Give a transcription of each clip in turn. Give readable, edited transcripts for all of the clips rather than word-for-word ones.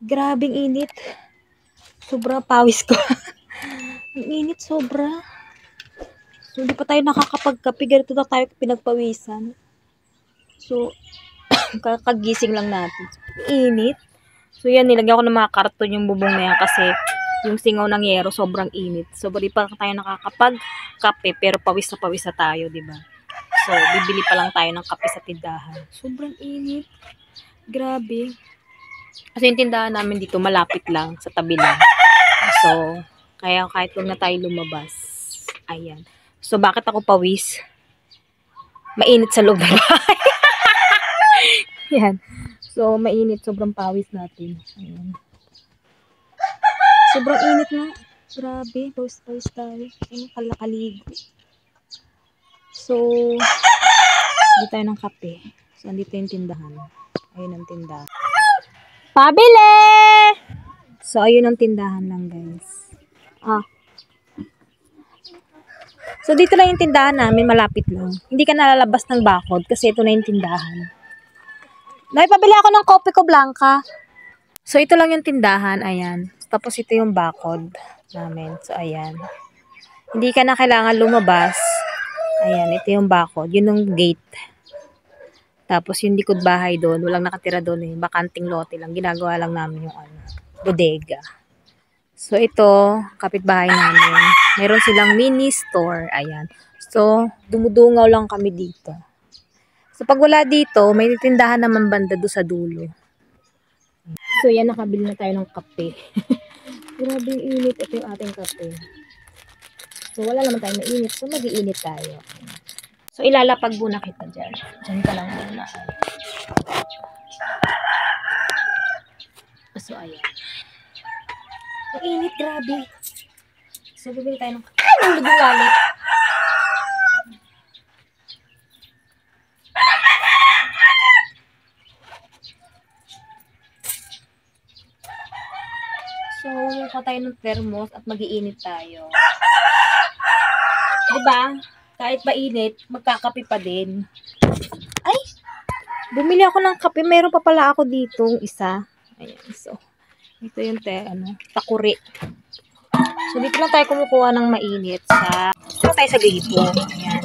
Grabing init. Sobra pawis ko. Ang init sobra. So, hindi pa tayo nakakapagkape. Ganito na tayo pinagpawisan. So, kakagising lang natin. Init. So, yan. Nilagyan ko ng mga karton yung bubong na yan kasi yung singaw ng yero sobrang init. So, bali pa tayo nakakapagkape pero pawis na tayo, diba? So, bibili pa lang tayo ng kape sa tindahan. Sobrang init. Grabe. Kasi yung tindahan namin dito malapit lang, sa tabi lang. So, kaya kahit huwag na tayo lumabas. Ayan. So, bakit ako pawis? Mainit sa loob ng bahay. Ayan. So, mainit. Sobrang pawis natin. Ayan. Sobrang init nga. Grabe. Pawis tayo. Ayan, kalakaligo. So, hindi tayo ng kape. So, andito yung tindahan. Ayun ang tindahan. Pabili! So, ayun ang tindahan lang, guys. So, dito lang yung tindahan namin. Malapit lang. Hindi ka nalalabas ng bakod kasi ito na yung tindahan. Naipabili ako ng kopi ko, Blanca. So, ito lang yung tindahan. Ayan. Tapos, ito yung bakod namin. So, ayan. Hindi ka na kailangan lumabas. Ayan. Ito yung bakod. Yun yung gate. Tapos, yung likod bahay doon. Walang nakatira doon eh. Bakanting lote lang. Ginagawa lang namin yung bodega. So, ito, kapitbahay namin. Meron silang mini store. Ayan. So, dumudungaw lang kami dito. So, pag wala dito, may tindahan naman banda doon sa dulo. So, yan, nakabili na tayo ng kape. Grabe yung init. Ito yung ating kape. So, wala naman tayo mainit. So, mag-iinit tayo. So, ilalapag muna kita dyan. Dyan ka lang muna. So, ayan. Ang init, grabe. So, bibili tayo ng... Ay, nang lubugalit. So, mukha tayo ng thermos at mag-iinit tayo. Diba? Kahit mainit, magkakape pa din. Ay! Bumili ako ng kape. Meron pa pala ako ditong isa. Ayan. So, ito yung takuri. So, dito lang tayo kumukuha ng mainit dito tayo sa gripo. Ayan.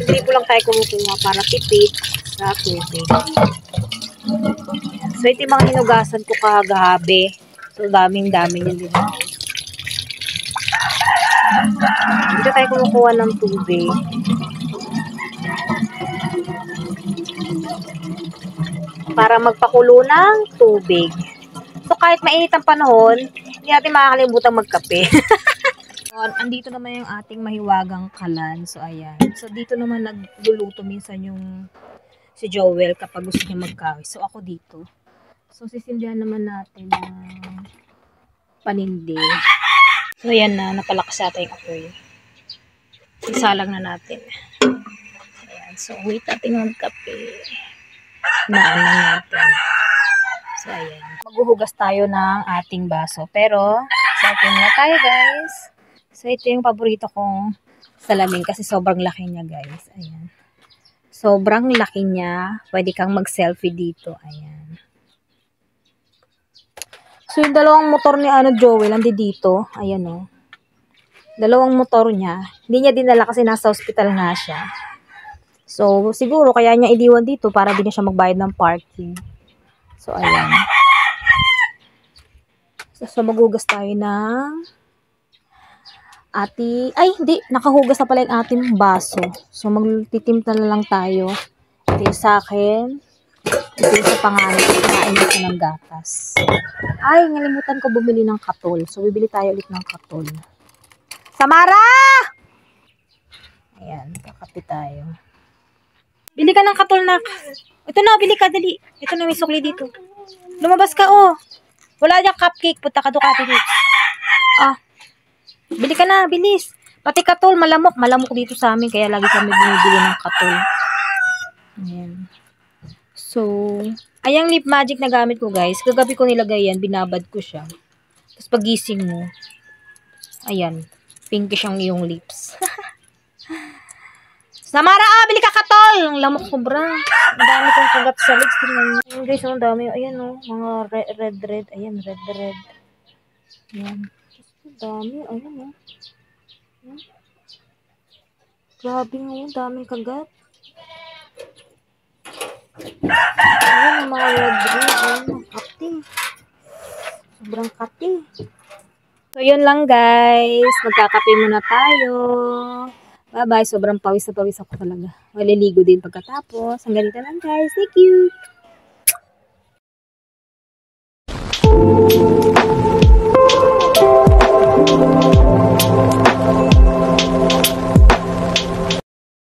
Gripo lang tayo kumukuha para tipid sa tubig. Ayan. So, ito yung mga hinugasan ko kagabi. So, daming-dami yun din. Dito tayo kumukuha ng tubig. Para magpakulo ng tubig. So, kahit mainit ang panahon, hindi natin makakalimutan magkape. Andito naman yung ating mahiwagang kalan. So, ayan. So, dito naman nagluluto minsan yung si Joel kapag gusto niya magkape. So, ako dito. So, sisindihan naman natin ng panindi. So, ayan na. Napalakas natin yung apoy. Isalang na natin. Ayan. So, wait natin magkape. Naan na natin. So, ayan. Maghuhugas tayo ng ating baso. Pero, sa atin na tayo, guys. So, ito yung paborito kong salamin kasi sobrang laki niya, guys. Ayan. Sobrang laki niya. Pwede kang mag-selfie dito. Ayan. So, yung dalawang motor ni Joel, andi dito. Ayan, o. Dalawang motor niya. Hindi niya dinala kasi nasa hospital nga siya. So, siguro kaya niya idiwan dito para din siya magbayad ng parking. So, ayan. So, maghugas tayo ng ay, hindi. Nakahugas na pala yung ating baso. So, magtitimpla na lang tayo. Ito yung sa akin. Ito yung sa panganay. Kinain ko ng gatas. Ay, nalimutan ko bumili ng katol. So, bibili tayo ulit ng katol. Samara! Ayan, kakape tayo. Bili ka ng katol, nak. Ito na, bili ka, dali. Ito na, may sukli dito. Lumabas ka, oh. Wala dyan cupcake. Punta ka Ducati dito. Bili ka na, bilis. Pati katol, malamok. Malamok dito sa amin, kaya lagi kami bumibili ng katol. Ayan. So, ayang lip magic na gamit ko, guys. Kagabi ko nilagay yan, binabad ko siya. Tapos pagising mo, ayan, pinkish ang iyong lips. Samara, bili ka katol! Ang lamok sobra. Ang dami kong kagat sa lips. Ayun guys, ang dami. Ayan oh, mga red. Ayan, red. Ayan. Ang dami. Ayan oh. Ayan. Grabe oh, daming kagat. Ayan, ang mga red. Ayan, ang kati. Sobrang kati. So, yun lang guys. Magkakape muna tayo. Bye-bye. Sobrang pawis na pawis ako talaga. Maliligo din pagkatapos. Hanggang dito lang guys. Thank you.